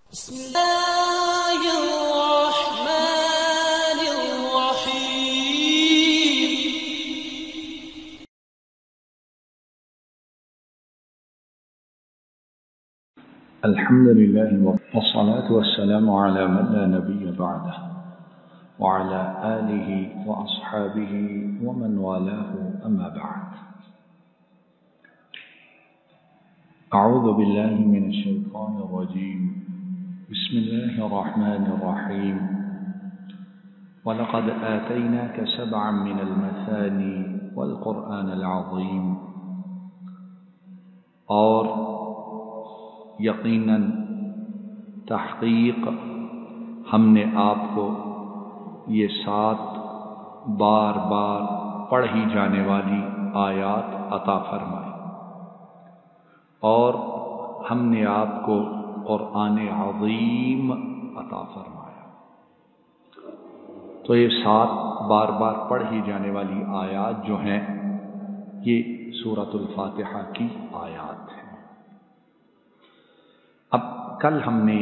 بسم الله الرحمن الرحيم. الحمد لله والصلاة والسلام على من لا نبي بعده وعلى آله وأصحابه ومن والاه أما بعد. أعوذ بالله من الشيطان الرجيم. بسم الله الرحمن الرحيم. ولقد آتيناك سبعا من المثاني والقرآن العظيم. اور یقیناً تحقیق ہم نے آپ کو یہ 7 بار بار پڑھی جانے والی آیات عطا فرمائی، اور ہم نے آپ کو قرآن عظیم عطا فرمایا. تو یہ 7 بار بار پڑھی جانے والی آیات جو ہیں یہ سورۃ الفاتحہ کی آیات ہیں. اب کل ہم نے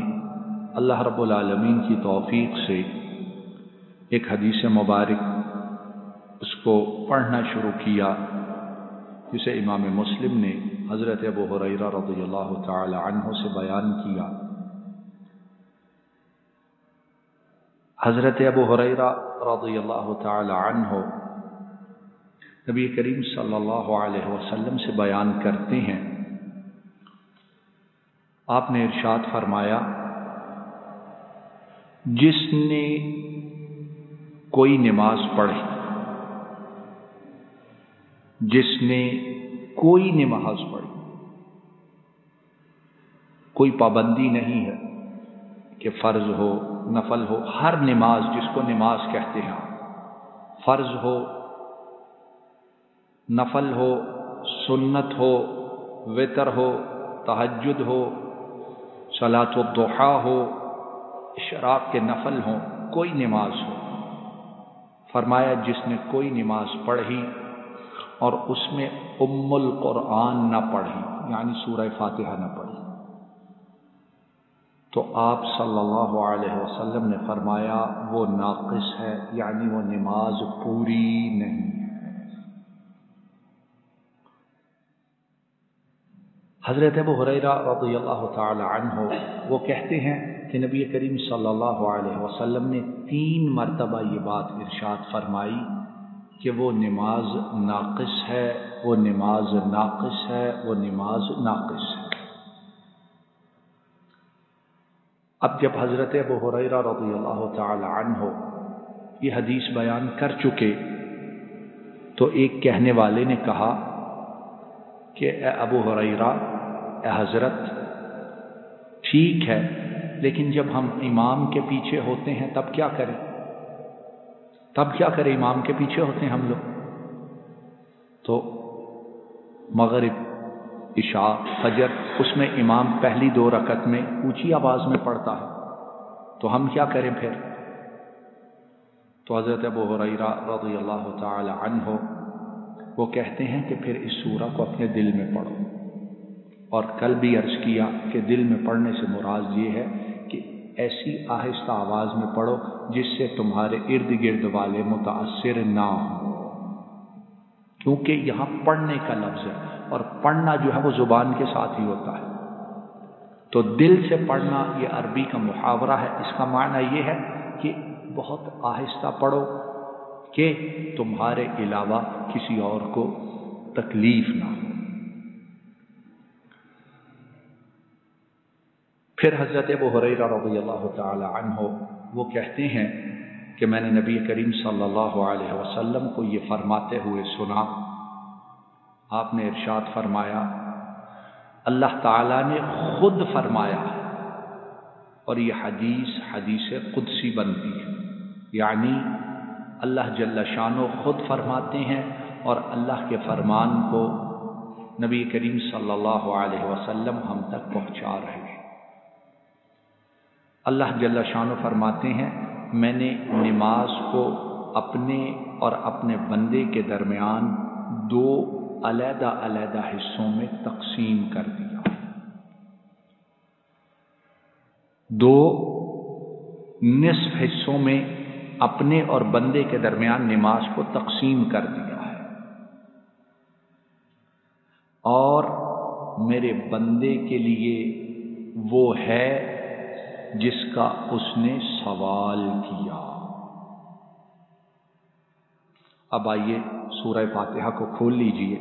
اللہ رب العالمین کی توفیق سے ایک حدیث مبارک اس کو پڑھنا شروع کیا جسے امام مسلم نے حضرت ابو ہریرہ رضی اللہ تعالی عنہ سے بیان کیا. حضرت ابو ہریرہ رضی اللہ تعالی عنہ نبی کریم صلی اللہ علیہ وسلم سے بیان کرتے ہیں، آپ نے ارشاد فرمایا، جس نے کوئی نماز پڑھی، جس نے کوئی نماز پڑھی، کوئی پابندی نہیں ہے کہ فرض ہو نفل ہو، ہر نماز جس کو نماز کہتے ہیں، فرض ہو نفل ہو سنت ہو وتر ہو تہجد ہو صلاۃ الضحیٰ ہو اشراق کے نفل ہوں، کوئی نماز ہو، فرمایا جس نے کوئی نماز پڑھی اور اس میں ام القرآن نہ پڑھی، یعنی سورہ فاتحہ نہ پڑھی، تو آپ صلی اللہ علیہ وسلم نے فرمایا وہ ناقص ہے، یعنی وہ نماز پوری نہیں ہے. حضرت ابو ہریرہ رضی اللہ تعالی عنہ وہ کہتے ہیں کہ نبی کریم صلی اللہ علیہ وسلم نے 3 مرتبہ یہ بات ارشاد فرمائی کہ وہ نماز ناقص ہے، وہ نماز ناقص ہے، وہ نماز ناقص ہے. اب جب حضرت ابو ہریرہ رضی اللہ تعالی عنہ یہ حدیث بیان کر چکے تو ایک کہنے والے نے کہا کہ اے ابو ہریرہ، اے حضرت، ٹھیک ہے، لیکن جب ہم امام کے پیچھے ہوتے ہیں تب کیا کریں؟ تب کیا کریں؟ امام کے پیچھے ہوتے ہیں ہم لوگ تو مغرب عشاء فجر اس میں امام پہلی 2 رکعت میں اونچی آواز میں پڑھتا ہے، تو ہم کیا کریں پھر؟ تو حضرت ابو ہریرہ رضی اللہ تعالی عنہ وہ کہتے ہیں کہ پھر اس سورہ کو اپنے دل میں پڑھو. اور کل بھی عرض کیا کہ دل میں پڑھنے سے مراد یہ ہے کہ ایسی آہستہ آواز میں پڑھو جس سے تمہارے ارد گرد والے متاثر نہ ہوں، کیونکہ یہاں پڑھنے کا لفظ ہے اور پڑھنا جو ہے وہ زبان کے ساتھ ہی ہوتا ہے. تو دل سے پڑھنا یہ عربی کا محاورہ ہے، اس کا معنی یہ ہے کہ بہت آہستہ پڑھو کہ تمہارے علاوہ کسی اور کو تکلیف نہ ہو. پھر حضرت ابو ہریرہ رضی اللہ تعالی عنہ وہ کہتے ہیں کہ میں نے نبی کریم صلی اللہ علیہ وسلم کو یہ فرماتے ہوئے سنا. آپ نے ارشاد فرمایا، اللہ تعالیٰ نے خود فرمایا، اور یہ حدیث قدسی بنتی ہے، یعنی اللہ جل شانہ خود فرماتے ہیں اور اللہ کے فرمان کو نبی کریم صلی اللہ علیہ وسلم ہم تک پہنچا رہے ہیں. اللہ جل شانہ فرماتے ہیں، میں نے نماز کو اپنے اور اپنے بندے کے درمیان 2 علیحدہ علیحدہ حصوں میں تقسیم کر دیا. دو نصف حصوں میں اپنے اور بندے کے درمیان نماز کو تقسیم کر دیا ہے، اور میرے بندے کے لیے وہ ہے جس کا اس نے سوال کیا۔ اب آئیے سورہ فاتحہ کو کھول لیجئے۔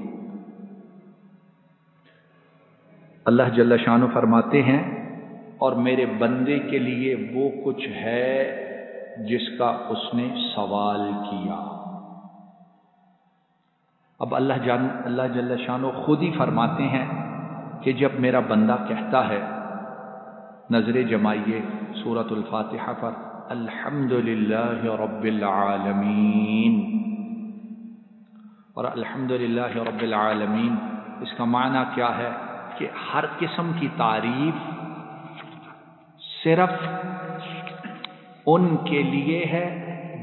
اللہ جل شانہ فرماتے ہیں اور میرے بندے کے لیے وہ کچھ ہے جس کا اس نے سوال کیا۔ اب اللہ جل شانہ خود ہی فرماتے ہیں کہ جب میرا بندہ کہتا ہے، نظر جمائیے سورۃ الفاتحہ پر، الحمدللہ رب العالمین، اور الحمدللہ رب العالمین اس کا معنی کیا ہے کہ ہر قسم کی تعریف صرف ان کے لیے ہے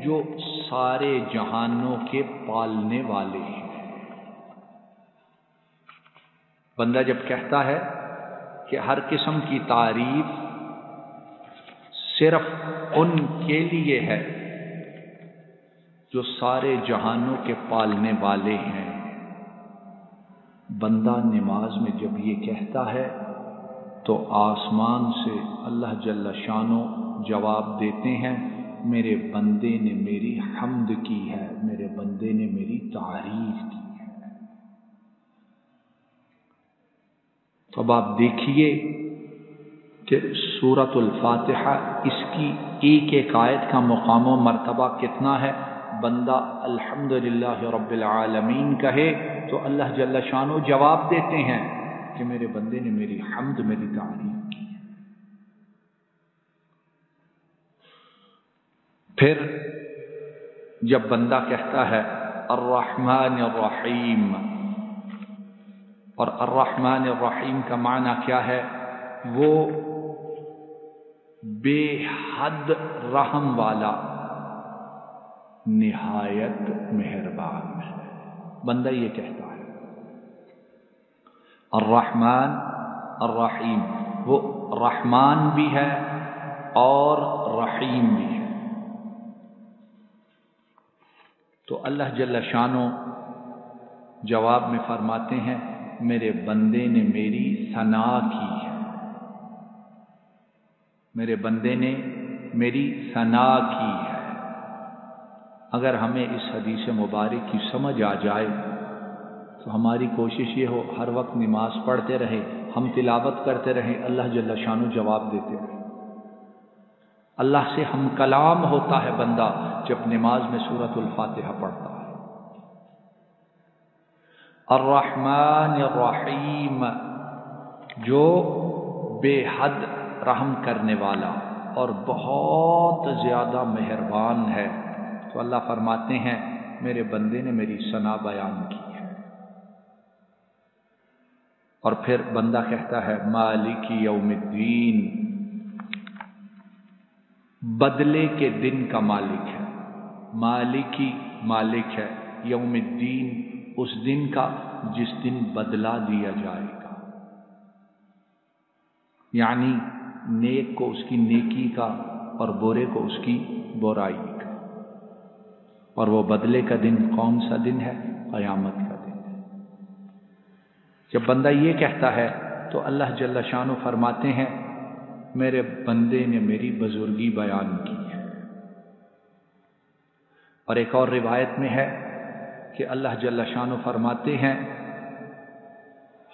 جو سارے جہانوں کے پالنے والے ہیں۔ بندہ جب کہتا ہے کہ ہر قسم کی تعریف صرف ان کے لیے ہے جو سارے جہانوں کے پالنے والے ہیں، بندہ نماز میں جب یہ کہتا ہے تو آسمان سے اللہ جل شانہ جواب دیتے ہیں، میرے بندے نے میری حمد کی ہے، میرے بندے نے میری تعریف کی ہے۔ تو اب آپ دیکھیے کہ سورۃ الفاتحہ اس کی ایک ایک آیت کا مقام و مرتبہ کتنا ہے۔ بندہ الحمدللہ رب العالمین کہے تو اللہ جل شانہ جواب دیتے ہیں کہ میرے بندے نے میری حمد، میری تعریف کی۔ پھر جب بندہ کہتا ہے الرحمن الرحیم، اور الرحمن الرحیم کا معنی کیا ہے؟ وہ بے حد رحم والا، نہایت مہربان ہے۔ بندہ یہ کہتا ہے الرحمن الرحیم، وہ رحمان بھی ہے اور رحیم بھی ہے۔ تو اللہ جل شانہ جواب میں فرماتے ہیں، میرے بندے نے میری ثنا کی ہے، میرے بندے نے میری ثنا کی ہے۔ اگر ہمیں اس حدیث مبارک کی سمجھ آ جائے تو ہماری کوشش یہ ہو ہر وقت نماز پڑھتے رہے، ہم تلاوت کرتے رہیں، اللہ جل شانہ جواب دیتے رہے۔ اللہ سے ہم کلام ہوتا ہے بندہ جب نماز میں سورۃ الفاتحہ پڑھتا ہے۔ الرحمن الرحیم، جو بے حد رحم کرنے والا اور بہت زیادہ مہربان ہے۔ تو اللہ فرماتے ہیں میرے بندے نے میری ثنا بیان کی ہے۔ اور پھر بندہ کہتا ہے مالک یوم الدین، بدلے کے دن کا مالک ہے، مالکی مالک ہے، یوم الدین اس دن کا جس دن بدلہ دیا جائے گا، یعنی نیک کو اس کی نیکی کا اور برے کو اس کی برائی کا۔ اور وہ بدلے کا دن کون سا دن ہے؟ قیامت کا دن ہے۔ جب بندہ یہ کہتا ہے تو اللہ جل شانہ فرماتے ہیں میرے بندے نے میری بزرگی بیان کی ہے۔ اور ایک اور روایت میں ہے کہ اللہ جل شانہ فرماتے ہیں،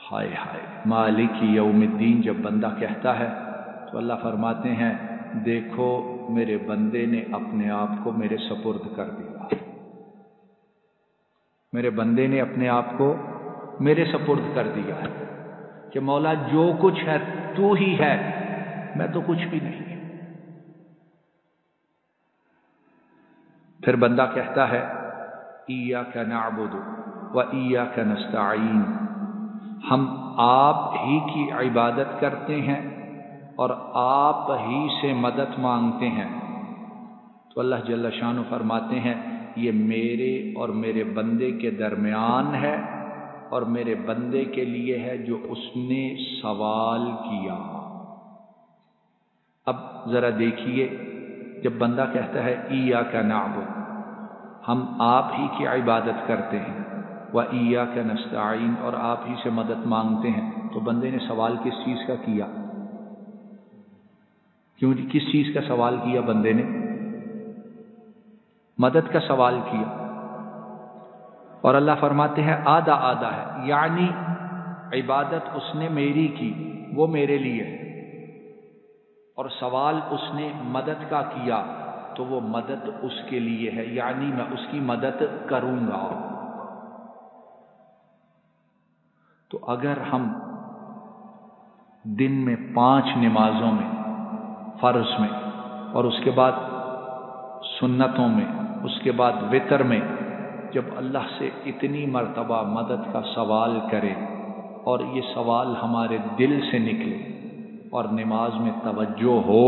ہائے ہائے مالک یوم الدین جب بندہ کہتا ہے تو اللہ فرماتے ہیں دیکھو میرے بندے نے اپنے آپ کو میرے سپرد کر دیا، میرے بندے نے اپنے آپ کو میرے سپرد کر دیا ہے کہ مولا جو کچھ ہے تو ہی ہے، میں تو کچھ بھی نہیں۔ پھر بندہ کہتا ہے ایاک نعبد و ایاک نستعین، ہم آپ ہی کی عبادت کرتے ہیں اور آپ ہی سے مدد مانگتے ہیں۔ تو اللہ جل شانہ فرماتے ہیں یہ میرے اور میرے بندے کے درمیان ہے اور میرے بندے کے لیے ہے جو اس نے سوال کیا۔ اب ذرا دیکھیے، جب بندہ کہتا ہے ایاک نعبد، ہم آپ ہی کی عبادت کرتے ہیں، وایاک نستعین، اور آپ ہی سے مدد مانگتے ہیں، تو بندے نے سوال کس چیز کا کیا؟ کیوں جی کس چیز کا سوال کیا بندے نے؟ مدد کا سوال کیا۔ اور اللہ فرماتے ہیں آدھا آدھا ہے، یعنی عبادت اس نے میری کی، وہ میرے لیے ہے، اور سوال اس نے مدد کا کیا تو وہ مدد اس کے لیے ہے، یعنی میں اس کی مدد کروں گا۔ تو اگر ہم دن میں 5 نمازوں میں، فرض میں، اور اس کے بعد سنتوں میں، اس کے بعد وتر میں، جب اللہ سے اتنی مرتبہ مدد کا سوال کرے اور یہ سوال ہمارے دل سے نکلے اور نماز میں توجہ ہو،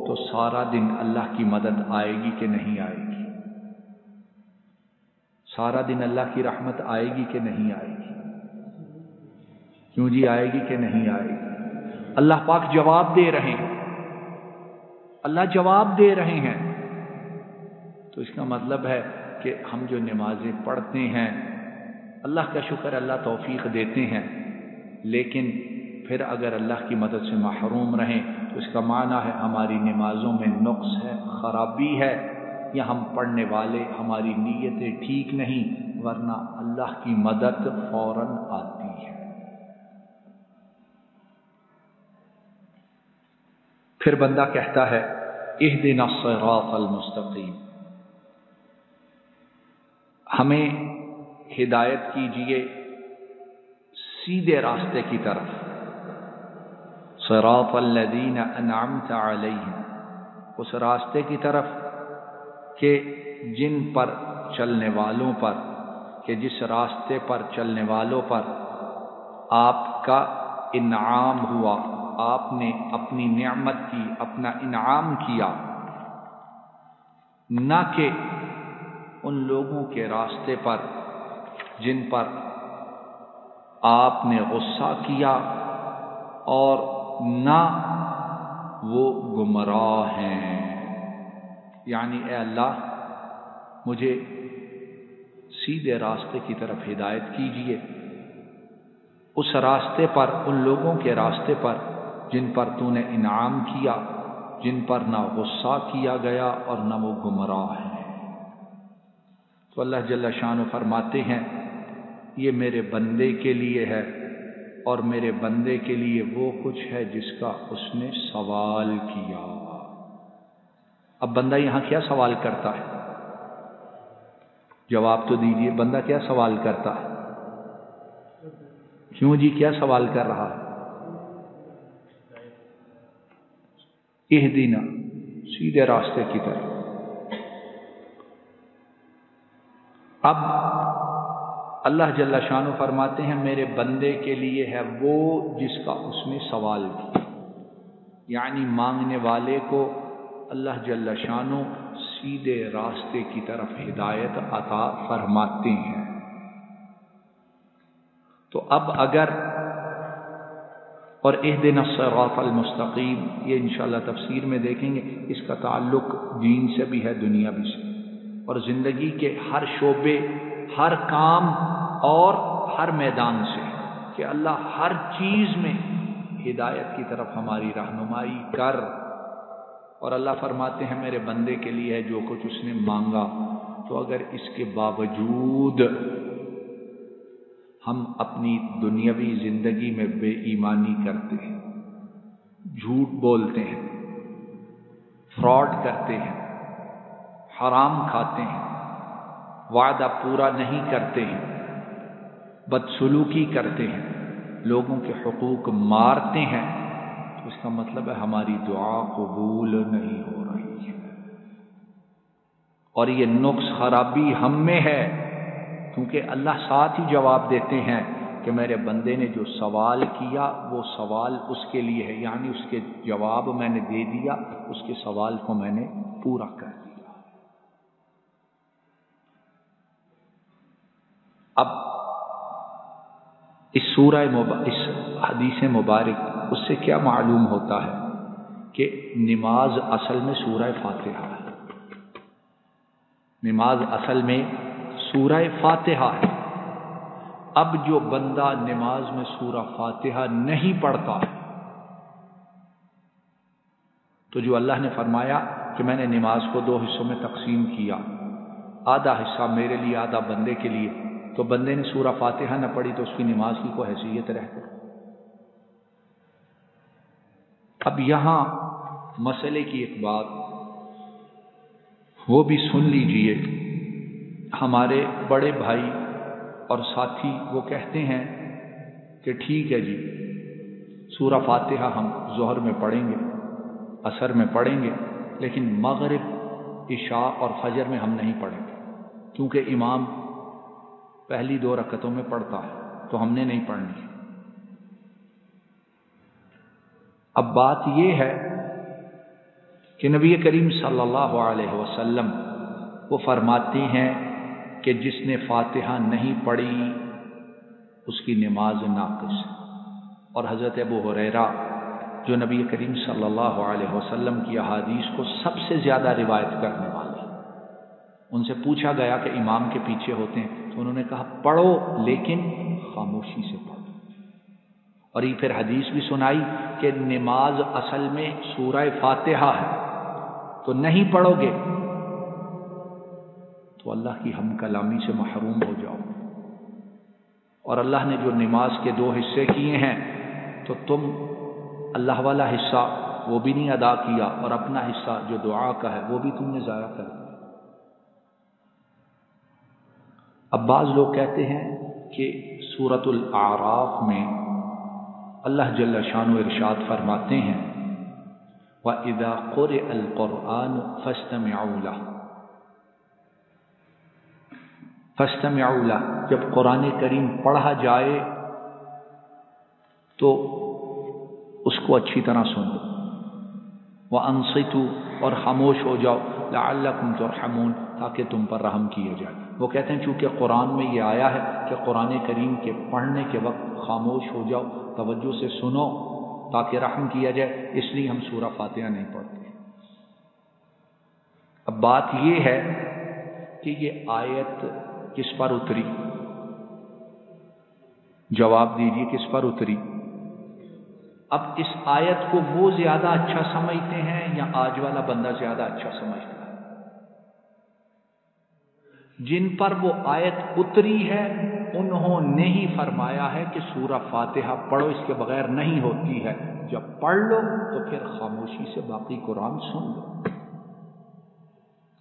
تو سارا دن اللہ کی مدد آئے گی کہ نہیں آئے گی؟ سارا دن اللہ کی رحمت آئے گی کہ نہیں آئے گی؟ کیوں جی آئے گی کہ نہیں آئے گی؟ اللہ پاک جواب دے رہے ہیں، اللہ جواب دے رہے ہیں۔ تو اس کا مطلب ہے کہ ہم جو نمازیں پڑھتے ہیں، اللہ کا شکر، اللہ توفیق دیتے ہیں، لیکن پھر اگر اللہ کی مدد سے محروم رہیں تو اس کا معنی ہے ہماری نمازوں میں نقص ہے، خرابی ہے، یا ہم پڑھنے والے ہماری نیتیں ٹھیک نہیں، ورنہ اللہ کی مدد فوراً آتی ہے۔ پھر بندہ کہتا ہے اہدنا الصراط المستقیم، ہمیں ہدایت کیجیے سیدھے راستے کی طرف، صراط الذین انعمت علیہم، اس راستے کی طرف کہ جن پر چلنے والوں پر، کہ جس راستے پر چلنے والوں پر آپ کا انعام ہوا، آپ نے اپنی نعمت کی، اپنا انعام کیا، نہ کہ ان لوگوں کے راستے پر جن پر آپ نے غصہ کیا اور نہ وہ گمراہ ہیں۔ یعنی اے اللہ مجھے سیدھے راستے کی طرف ہدایت کیجیے، اس راستے پر، ان لوگوں کے راستے پر جن پر تو نے انعام کیا، جن پر نہ غصہ کیا گیا اور نہ وہ گمراہ ہیں۔ تو اللہ جل شانہ فرماتے ہیں یہ میرے بندے کے لیے ہے، اور میرے بندے کے لیے وہ کچھ ہے جس کا اس نے سوال کیا۔ اب بندہ یہاں کیا سوال کرتا ہے؟ جواب تو دیجئے، بندہ کیا سوال کرتا ہے؟ کیوں جی کیا سوال کر رہا ہے؟ اہدنا، سیدھے راستے کی طرف۔ اب اللہ جل شانہ فرماتے ہیں میرے بندے کے لیے ہے وہ جس کا اس نے سوال کیا، یعنی مانگنے والے کو اللہ جل شانہ سیدھے راستے کی طرف ہدایت عطا فرماتے ہیں۔ تو اب اگر، اور اہدنا الصراط المستقیم، یہ انشاءاللہ تفسیر میں دیکھیں گے، اس کا تعلق دین سے بھی ہے، دنیا بھی سے، اور زندگی کے ہر شعبے، ہر کام اور ہر میدان سے، کہ اللہ ہر چیز میں ہدایت کی طرف ہماری رہنمائی کر۔ اور اللہ فرماتے ہیں میرے بندے کے لیے ہے جو کچھ اس نے مانگا۔ تو اگر اس کے باوجود ہم اپنی دنیاوی زندگی میں بے ایمانی کرتے ہیں، جھوٹ بولتے ہیں، فراڈ کرتے ہیں، حرام کھاتے ہیں، وعدہ پورا نہیں کرتے ہیں، بدسلوکی کرتے ہیں، لوگوں کے حقوق مارتے ہیں، تو اس کا مطلب ہے ہماری دعا قبول نہیں ہو رہی ہے، اور یہ نقص خرابی ہم میں ہے، کیونکہ اللہ ساتھ ہی جواب دیتے ہیں کہ میرے بندے نے جو سوال کیا وہ سوال اس کے لیے ہے، یعنی اس کے جواب میں نے دے دیا، اس کے سوال کو میں نے پورا کر دیا۔ اب اس حدیث مبارک اس سے کیا معلوم ہوتا ہے کہ نماز اصل میں سورہ فاتحہ ہے، نماز اصل میں سورہ فاتحہ ہے۔ اب جو بندہ نماز میں سورہ فاتحہ نہیں پڑھتا ہے، تو جو اللہ نے فرمایا کہ میں نے نماز کو 2 حصوں میں تقسیم کیا، آدھا حصہ میرے لیے آدھا بندے کے لیے، تو بندے نے سورہ فاتحہ نہ پڑھی تو اس کی نماز کی کوئی حیثیت رہتی؟ اب یہاں مسئلے کی ایک بات وہ بھی سن لیجئے۔ ہمارے بڑے بھائی اور ساتھی وہ کہتے ہیں کہ ٹھیک ہے جی، سورہ فاتحہ ہم ظہر میں پڑھیں گے، عصر میں پڑھیں گے، لیکن مغرب، عشاء اور فجر میں ہم نہیں پڑھیں گے، کیونکہ امام پہلی 2 رکعتوں میں پڑھتا ہے تو ہم نے نہیں پڑھنی ہے۔ اب بات یہ ہے کہ نبی کریم صلی اللہ علیہ وسلم وہ فرماتے ہیں کہ جس نے فاتحہ نہیں پڑھی اس کی نماز ناقص ہے۔ اور حضرت ابو ہریرہ جو نبی کریم صلی اللہ علیہ وسلم کی احادیث کو سب سے زیادہ روایت کرنے والے، ان سے پوچھا گیا کہ امام کے پیچھے ہوتے ہیں تو انہوں نے کہا پڑھو لیکن خاموشی سے پڑھو۔ اور یہ پھر حدیث بھی سنائی کہ نماز اصل میں سورہ فاتحہ ہے، تو نہیں پڑھو گے تو اللہ کی ہم کلامی سے محروم ہو جاؤ، اور اللہ نے جو نماز کے 2 حصے کیے ہیں تو تم اللہ والا حصہ وہ بھی نہیں ادا کیا، اور اپنا حصہ جو دعا کا ہے وہ بھی تم نے ضائع کر دیا۔ اب بعض لوگ کہتے ہیں کہ سورۃ الاعراف میں اللہ جل شانہ ارشاد فرماتے ہیں وَإِذَا قُرِئَ الْقُرْآنُ فَاسْتَمِعُوا لَهُ، فَاسْتَمِعُوا لَهُ، جب قرآن کریم پڑھا جائے تو اس کو اچھی طرح سن لو، وَأَنصِتُوا، اور خاموش ہو جاؤ، لَعَلَّكُمْ تُرْحَمُونَ، تاکہ تم پر رحم کیا جائے۔ وہ کہتے ہیں چونکہ قرآن میں یہ آیا ہے کہ قرآن کریم کے پڑھنے کے وقت خاموش ہو جاؤ، توجہ سے سنو تاکہ رحم کیا جائے، اس لیے ہم سورہ فاتحہ نہیں پڑھتے۔ اب بات یہ ہے کہ یہ آیت کس پر اتری؟ جواب دیجیے کس پر اتری؟ اب اس آیت کو وہ زیادہ اچھا سمجھتے ہیں یا آج والا بندہ زیادہ اچھا سمجھتا ہے؟ جن پر وہ آیت اتری ہے انہوں نے ہی فرمایا ہے کہ سورہ فاتحہ پڑھو، اس کے بغیر نہیں ہوتی ہے، جب پڑھ لو تو پھر خاموشی سے باقی قرآن سن لو۔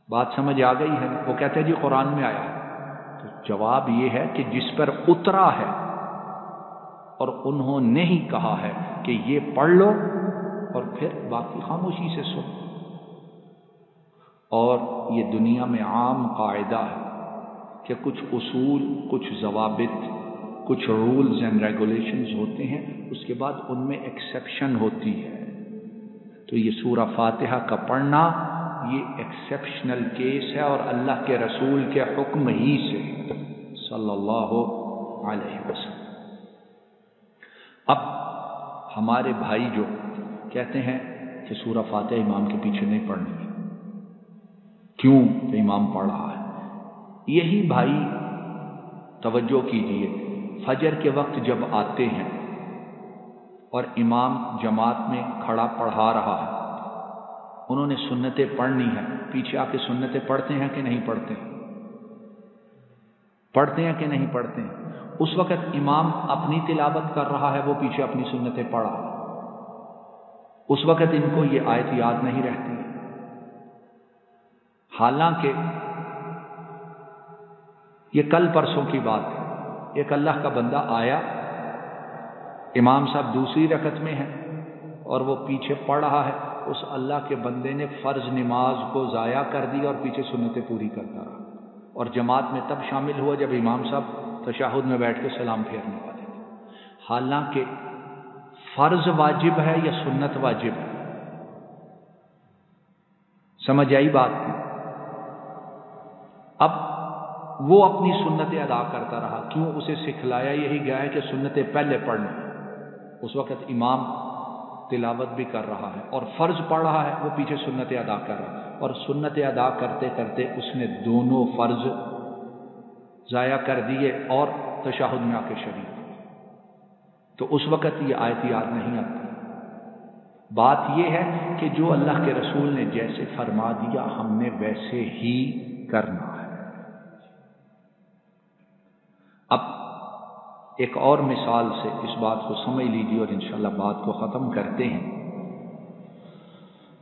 بات سمجھ آ گئی ہے؟ وہ کہتے ہیں جی قرآن میں آیا ہے، تو جواب یہ ہے کہ جس پر اترا ہے اور انہوں نے ہی کہا ہے کہ یہ پڑھ لو اور پھر باقی خاموشی سے سن۔ اور یہ دنیا میں عام قاعدہ ہے کہ کچھ اصول، کچھ ضوابط، کچھ رولز اینڈ ریگولیشنز ہوتے ہیں، اس کے بعد ان میں ایکسیپشن ہوتی ہے۔ تو یہ سورہ فاتحہ کا پڑھنا یہ ایکسیپشنل کیس ہے، اور اللہ کے رسول کے حکم ہی سے صلی اللہ علیہ وسلم۔ اب ہمارے بھائی جو کہتے ہیں کہ سورہ فاتحہ امام کے پیچھے نہیں پڑھنی ہے، کیوں کہ امام پڑھ رہا ہے، یہی بھائی توجہ کیجئے، فجر کے وقت جب آتے ہیں اور امام جماعت میں کھڑا پڑھا رہا ہے، انہوں نے سنتیں پڑھنی ہے، پیچھے آ کے سنتیں پڑھتے ہیں کہ نہیں پڑھتے ہیں؟ پڑھتے ہیں کہ نہیں پڑھتے ہیں؟ اس وقت امام اپنی تلاوت کر رہا ہے، وہ پیچھے اپنی سنتیں پڑھ رہا ہے، اس وقت ان کو یہ آیت یاد نہیں رہتی، حالانکہ یہ کل پرسوں کی بات ہے، ایک اللہ کا بندہ آیا، امام صاحب دوسری رکعت میں ہیں اور وہ پیچھے پڑھ رہا ہے، اس اللہ کے بندے نے فرض نماز کو ضائع کر دی اور پیچھے سنتیں پوری کرتا رہا، اور جماعت میں تب شامل ہوا جب امام صاحب تشہد میں بیٹھ کے سلام پھیرنے والے تھے، حالانکہ فرض واجب ہے یا سنت واجب ہے؟ سمجھ آئی بات کی؟ اب وہ اپنی سنتیں ادا کرتا رہا، کیوں؟ اسے سکھلایا یہی گیا ہے کہ سنتیں پہلے پڑھنا۔ اس وقت امام تلاوت بھی کر رہا ہے اور فرض پڑھ رہا ہے، وہ پیچھے سنت ادا کر رہا ہے، اور سنت ادا کرتے کرتے اس نے دونوں فرض ضائع کر دیے اور تشہد میں آ کے شریک، تو اس وقت یہ آیت یاد نہیں آتی۔ بات یہ ہے کہ جو اللہ کے رسول نے جیسے فرما دیا ہم نے ویسے ہی کرنا ہے۔ اب ایک اور مثال سے اس بات کو سمجھ لیجیے اور انشاءاللہ بات کو ختم کرتے ہیں۔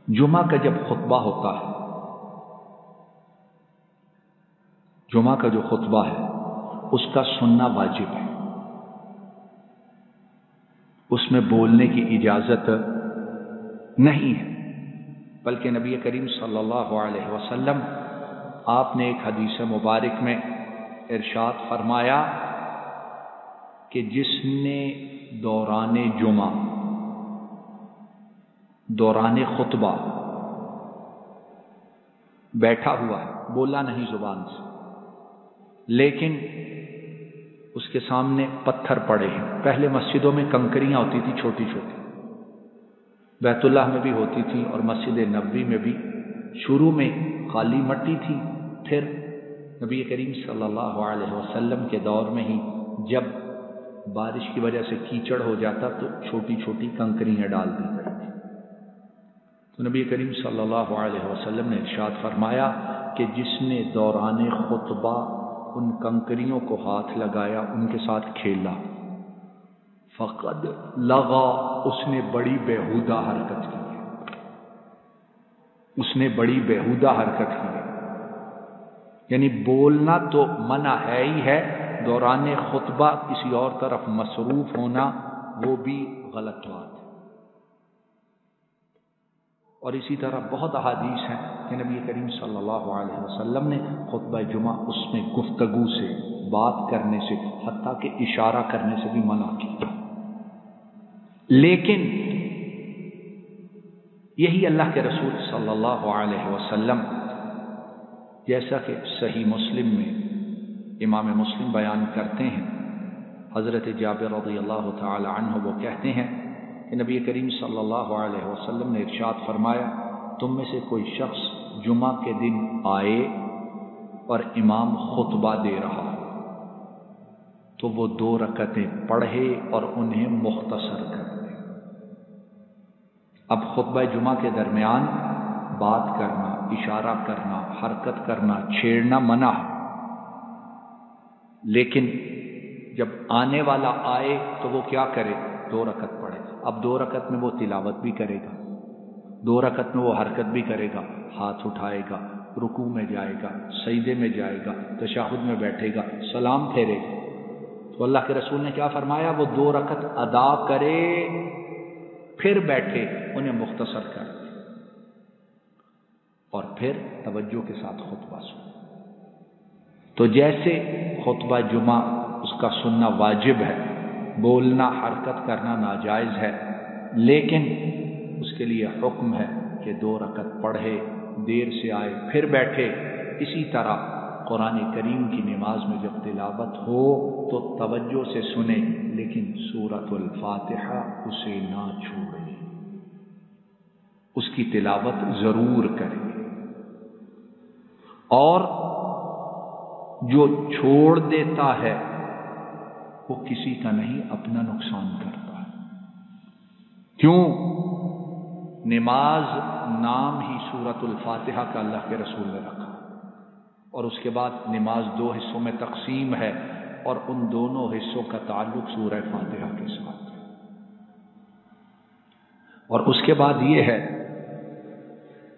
جمعہ کا جب خطبہ ہوتا ہے، جمعہ کا جو خطبہ ہے اس کا سننا واجب ہے، اس میں بولنے کی اجازت نہیں ہے، بلکہ نبی کریم صلی اللہ علیہ وسلم آپ نے ایک حدیث مبارک میں ارشاد فرمایا کہ جس نے دوران جمعہ، دوران خطبہ بیٹھا ہوا ہے، بولا نہیں زبان سے، لیکن اس کے سامنے پتھر پڑے ہیں۔ پہلے مسجدوں میں کنکریاں ہوتی تھی چھوٹی چھوٹی، بیت اللہ میں بھی ہوتی تھی اور مسجد نبوی میں بھی شروع میں خالی مٹی تھی، پھر نبی کریم صلی اللہ علیہ وسلم کے دور میں ہی جب بارش کی وجہ سے کیچڑ ہو جاتا تو چھوٹی چھوٹی کنکریاں ڈال دی گئی تھی۔ تو نبی کریم صلی اللہ علیہ وسلم نے ارشاد فرمایا کہ جس نے دوران خطبہ ان کنکریوں کو ہاتھ لگایا، ان کے ساتھ کھیلا، فقد لغا، اس نے بڑی بیہودہ حرکت کی ہے، اس نے بڑی بیہودہ حرکت کی ہے۔ یعنی بولنا تو منع ہے ہی ہے، دوران خطبہ کسی اور طرف مصروف ہونا وہ بھی غلط بات ہے۔ اور اسی طرح بہت احادیث ہیں کہ نبی کریم صلی اللہ علیہ وسلم نے خطبہ جمعہ اس میں گفتگو سے، بات کرنے سے، حتیٰ کہ اشارہ کرنے سے بھی منع کیا۔ لیکن یہی اللہ کے رسول صلی اللہ علیہ وسلم، جیسا کہ صحیح مسلم میں امام مسلم بیان کرتے ہیں، حضرت جابر رضی اللہ تعالی عنہ وہ کہتے ہیں کہ نبی کریم صلی اللہ علیہ وسلم نے ارشاد فرمایا، تم میں سے کوئی شخص جمعہ کے دن آئے اور امام خطبہ دے رہا ہو تو وہ 2 رکعتیں پڑھے اور انہیں مختصر کر دے۔ اب خطبہ جمعہ کے درمیان بات کرنا، اشارہ کرنا، حرکت کرنا، چھیڑنا منع ہے، لیکن جب آنے والا آئے تو وہ کیا کرے؟ 2 رکعت پڑھے۔ اب 2 رکعت میں وہ تلاوت بھی کرے گا، 2 رکعت میں وہ حرکت بھی کرے گا، ہاتھ اٹھائے گا، رکوع میں جائے گا، سجدے میں جائے گا، تشہد میں بیٹھے گا، سلام پھیرے گا۔ تو اللہ کے رسول نے کیا فرمایا؟ وہ 2 رکعت ادا کرے، پھر بیٹھے، انہیں مختصر کر دے، اور پھر توجہ کے ساتھ خطبہ سنے۔ تو جیسے خطبہ جمعہ اس کا سننا واجب ہے، بولنا، حرکت کرنا ناجائز ہے، لیکن اس کے لیے حکم ہے کہ 2 رکعت پڑھے، دیر سے آئے، پھر بیٹھے۔ اسی طرح قرآن کریم کی نماز میں جب تلاوت ہو تو توجہ سے سنیں، لیکن سورۃ الفاتحہ اسے نہ چھوڑیں، اس کی تلاوت ضرور کریں، اور جو چھوڑ دیتا ہے وہ کسی کا نہیں، اپنا نقصان کرتا ہے۔ کیوں؟ نماز نام ہی سورۃ الفاتحہ کا اللہ کے رسول نے رکھا، اور اس کے بعد نماز 2 حصوں میں تقسیم ہے، اور ان دونوں حصوں کا تعلق سورہ فاتحہ کے ساتھ ہے۔ اور اس کے بعد یہ ہے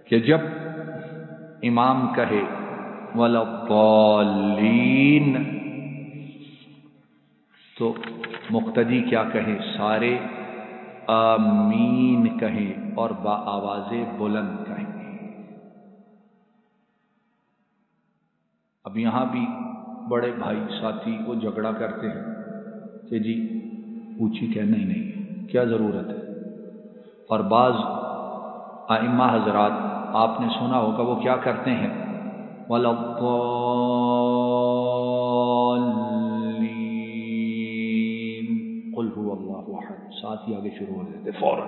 کہ جب امام کہے وَلَضَّالِّينَ تو مقتدی کیا کہیں؟ سارے آمین کہیں اور با آواز بلند کہیں۔ اب یہاں بھی بڑے بھائی ساتھی وہ جھگڑا کرتے ہیں کہ جی اونچی کہنا ہی نہیں ہے، کیا ضرورت ہے؟ اور بعض ائمہ حضرات آپ نے سنا ہوگا وہ کیا کرتے ہیں؟ وَلَضَّالِّينَ قُلْ هُوَ اللَّهُ أَحَدٌ، ساتھ ہی آگے شروع ہو جاتے فوراً۔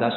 10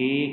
1